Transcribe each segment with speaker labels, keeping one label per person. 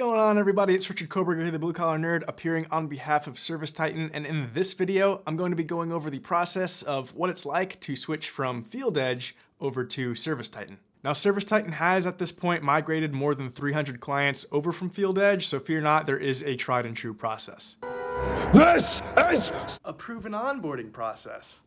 Speaker 1: going on, everybody? It's Richard Koberger here, the Blue Collar Nerd, appearing on behalf of ServiceTitan, and in this video, I'm going to be going over the process of what it's like to switch from FieldEdge over to ServiceTitan. Now, ServiceTitan has, at this point, migrated more than 300 clients over from FieldEdge, so fear not, there is a tried and true process. This is a proven onboarding process.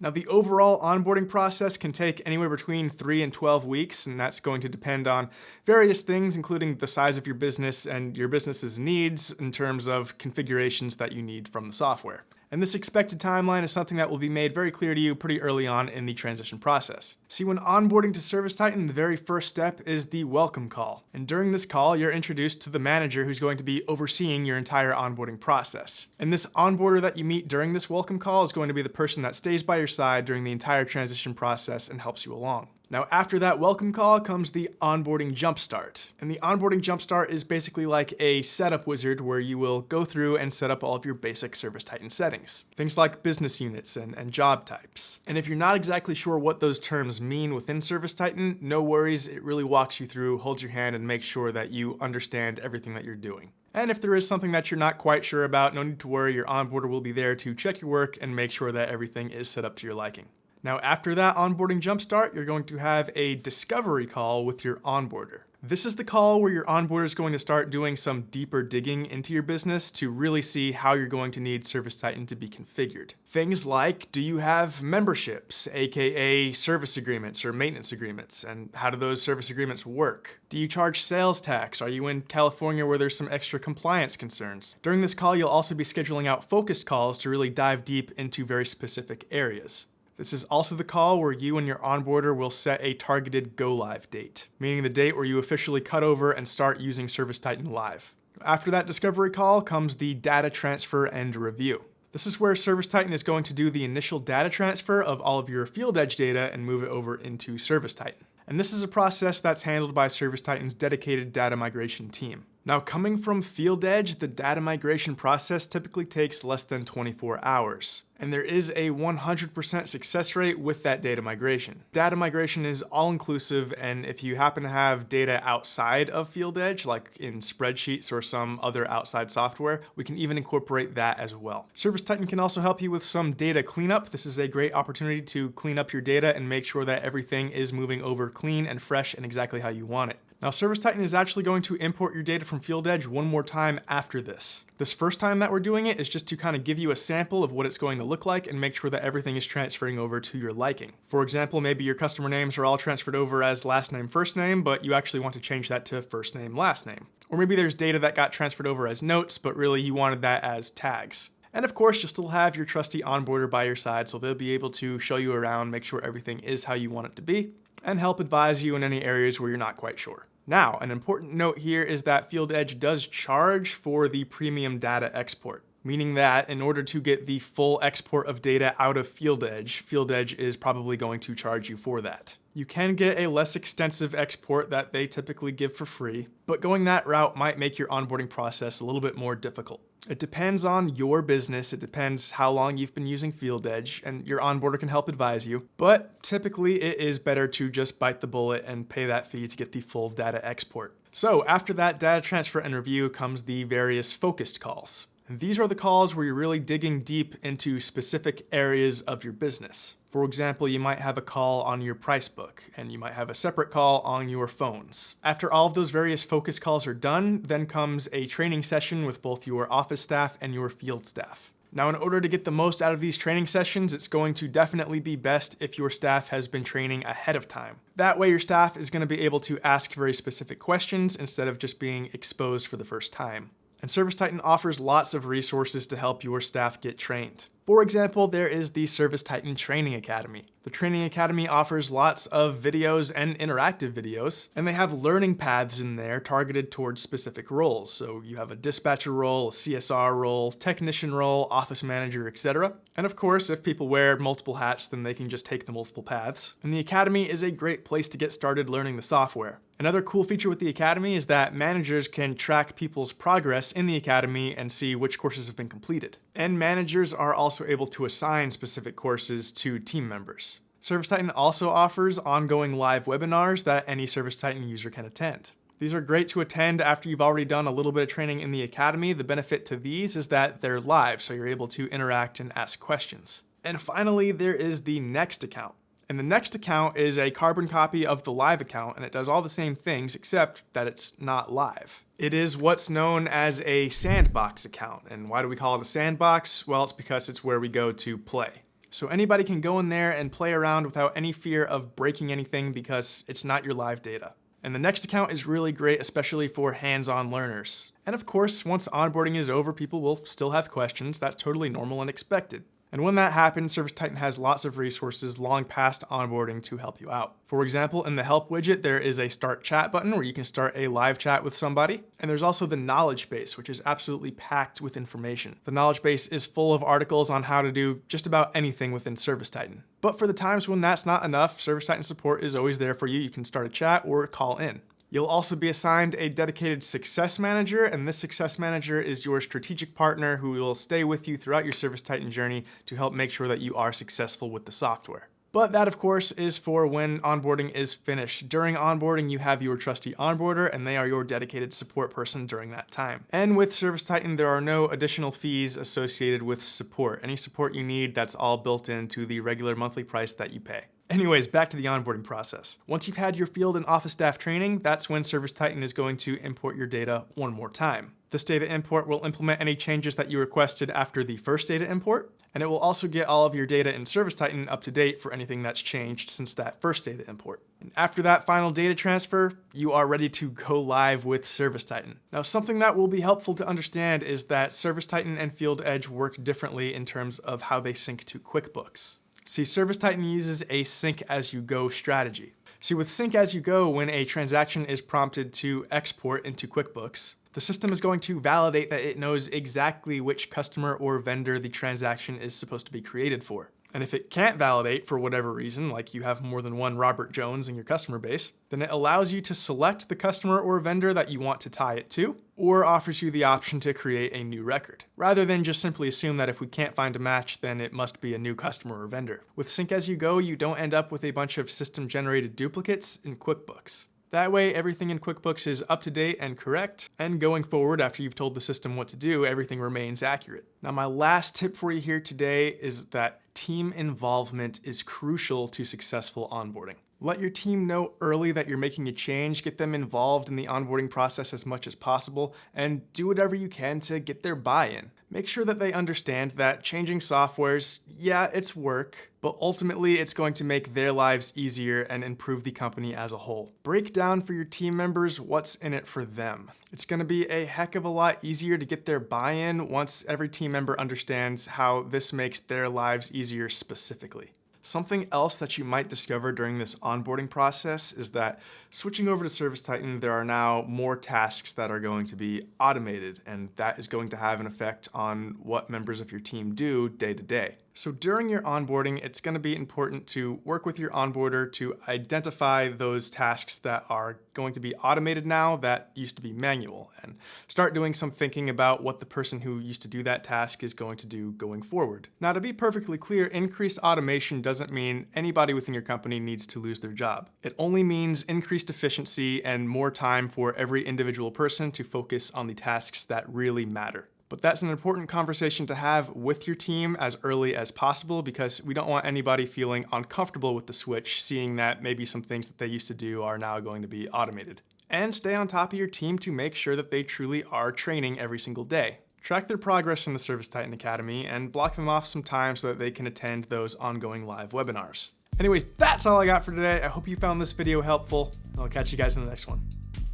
Speaker 1: Now, the overall onboarding process can take anywhere between 3 and 12 weeks, and that's going to depend on various things, including the size of your business and your business's needs in terms of configurations that you need from the software. And this expected timeline is something that will be made very clear to you pretty early on in the transition process. See, when onboarding to ServiceTitan, the very first step is the welcome call. And during this call, you're introduced to the manager who's going to be overseeing your entire onboarding process. And this onboarder that you meet during this welcome call is going to be the person that stays by your side during the entire transition process and helps you along. Now, after that welcome call comes the onboarding jumpstart. And the onboarding jumpstart is basically like a setup wizard where you will go through and set up all of your basic ServiceTitan settings. Things like business units and job types. And if you're not exactly sure what those terms mean within ServiceTitan, no worries, it really walks you through, holds your hand, and makes sure that you understand everything that you're doing. And if there is something that you're not quite sure about, no need to worry, your onboarder will be there to check your work and make sure that everything is set up to your liking. Now, after that onboarding jumpstart, you're going to have a discovery call with your onboarder. This is the call where your onboarder is going to start doing some deeper digging into your business to really see how you're going to need ServiceTitan to be configured. Things like, do you have memberships, aka service agreements or maintenance agreements, and how do those service agreements work? Do you charge sales tax? Are you in California where there's some extra compliance concerns? During this call, you'll also be scheduling out focused calls to really dive deep into very specific areas. This is also the call where you and your onboarder will set a targeted go-live date, meaning the date where you officially cut over and start using ServiceTitan live. After that discovery call comes the data transfer and review. This is where ServiceTitan is going to do the initial data transfer of all of your FieldEdge data and move it over into ServiceTitan. And this is a process that's handled by ServiceTitan's dedicated data migration team. Now, coming from FieldEdge, the data migration process typically takes less than 24 hours. And there is a 100% success rate with that data migration. Data migration is all-inclusive, and if you happen to have data outside of FieldEdge, like in spreadsheets or some other outside software, we can even incorporate that as well. ServiceTitan can also help you with some data cleanup. This is a great opportunity to clean up your data and make sure that everything is moving over clean and fresh and exactly how you want it. Now, ServiceTitan is actually going to import your data from FieldEdge one more time after this. This first time that we're doing it is just to kind of give you a sample of what it's going to look like and make sure that everything is transferring over to your liking. For example, maybe your customer names are all transferred over as last name, first name, but you actually want to change that to first name, last name. Or maybe there's data that got transferred over as notes, but really you wanted that as tags. And of course, you'll still have your trusty onboarder by your side, so they'll be able to show you around, make sure everything is how you want it to be, and help advise you in any areas where you're not quite sure. Now, an important note here is that FieldEdge does charge for the premium data export, meaning that in order to get the full export of data out of FieldEdge, FieldEdge is probably going to charge you for that. You can get a less extensive export that they typically give for free, but going that route might make your onboarding process a little bit more difficult. It depends on your business, it depends how long you've been using FieldEdge, and your onboarder can help advise you, but typically it is better to just bite the bullet and pay that fee to get the full data export. So after that data transfer and review comes the various focused calls. And these are the calls where you're really digging deep into specific areas of your business. For example, you might have a call on your price book, and you might have a separate call on your phones. After all of those various focus calls are done, then comes a training session with both your office staff and your field staff. Now, in order to get the most out of these training sessions, it's going to definitely be best if your staff has been training ahead of time. That way, your staff is going to be able to ask very specific questions instead of just being exposed for the first time. And ServiceTitan offers lots of resources to help your staff get trained. For example, there is the ServiceTitan Training Academy. The Training Academy offers lots of videos and interactive videos, and they have learning paths in there targeted towards specific roles. So you have a dispatcher role, a CSR role, technician role, office manager, etc. And of course, if people wear multiple hats, then they can just take the multiple paths. And the Academy is a great place to get started learning the software. Another cool feature with the Academy is that managers can track people's progress in the Academy and see which courses have been completed. And managers are also able to assign specific courses to team members. ServiceTitan also offers ongoing live webinars that any ServiceTitan user can attend. These are great to attend after you've already done a little bit of training in the academy. The benefit to these is that they're live, so you're able to interact and ask questions. And finally, there is the Next account. And the Next account is a carbon copy of the live account, and it does all the same things except that it's not live. It is what's known as a sandbox account. And why do we call it a sandbox? Well, it's because it's where we go to play. So anybody can go in there and play around without any fear of breaking anything because it's not your live data. And the Next account is really great, especially for hands-on learners. And of course, once onboarding is over, people will still have questions. That's totally normal and expected. And when that happens, ServiceTitan has lots of resources long past onboarding to help you out. For example, in the Help widget, there is a Start Chat button where you can start a live chat with somebody. And there's also the Knowledge Base, which is absolutely packed with information. The Knowledge Base is full of articles on how to do just about anything within ServiceTitan. But for the times when that's not enough, ServiceTitan support is always there for you. You can start a chat or call in. You'll also be assigned a dedicated success manager, and this success manager is your strategic partner who will stay with you throughout your ServiceTitan journey to help make sure that you are successful with the software. But that, of course, is for when onboarding is finished. During onboarding, you have your trusty onboarder, and they are your dedicated support person during that time. And with ServiceTitan, there are no additional fees associated with support. Any support you need, that's all built into the regular monthly price that you pay. Anyways, back to the onboarding process. Once you've had your field and office staff training, that's when ServiceTitan is going to import your data one more time. This data import will implement any changes that you requested after the first data import, and it will also get all of your data in ServiceTitan up to date for anything that's changed since that first data import. And after that final data transfer, you are ready to go live with ServiceTitan. Now, something that will be helpful to understand is that ServiceTitan and FieldEdge work differently in terms of how they sync to QuickBooks. See, ServiceTitan uses a sync-as-you-go strategy. See, with sync-as-you-go, when a transaction is prompted to export into QuickBooks, the system is going to validate that it knows exactly which customer or vendor the transaction is supposed to be created for. And if it can't validate for whatever reason, like you have more than one Robert Jones in your customer base, then it allows you to select the customer or vendor that you want to tie it to, or offers you the option to create a new record, rather than just simply assume that if we can't find a match, then it must be a new customer or vendor. With Sync-as-you-go, you don't end up with a bunch of system-generated duplicates in QuickBooks. That way, everything in QuickBooks is up to date and correct, and going forward, after you've told the system what to do, everything remains accurate. Now, my last tip for you here today is that team involvement is crucial to successful onboarding. Let your team know early that you're making a change, get them involved in the onboarding process as much as possible, and do whatever you can to get their buy-in. Make sure that they understand that changing softwares, yeah, it's work, but ultimately it's going to make their lives easier and improve the company as a whole. Break down for your team members what's in it for them. It's going to be a heck of a lot easier to get their buy-in once every team member understands how this makes their lives easier specifically. Something else that you might discover during this onboarding process is that switching over to ServiceTitan, there are now more tasks that are going to be automated, and that is going to have an effect on what members of your team do day to day. So during your onboarding, it's going to be important to work with your onboarder to identify those tasks that are going to be automated now that used to be manual, and start doing some thinking about what the person who used to do that task is going to do going forward. Now, to be perfectly clear, increased automation doesn't mean anybody within your company needs to lose their job. It only means increased efficiency and more time for every individual person to focus on the tasks that really matter. But that's an important conversation to have with your team as early as possible, because we don't want anybody feeling uncomfortable with the switch, seeing that maybe some things that they used to do are now going to be automated. And stay on top of your team to make sure that they truly are training every single day. Track their progress in the ServiceTitan Academy and block them off some time so that they can attend those ongoing live webinars. Anyways, that's all I got for today. I hope you found this video helpful. I'll catch you guys in the next one.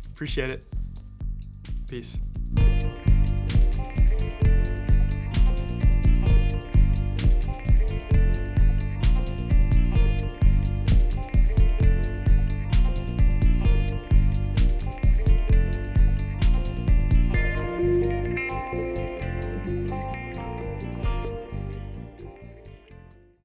Speaker 1: Appreciate it. Peace.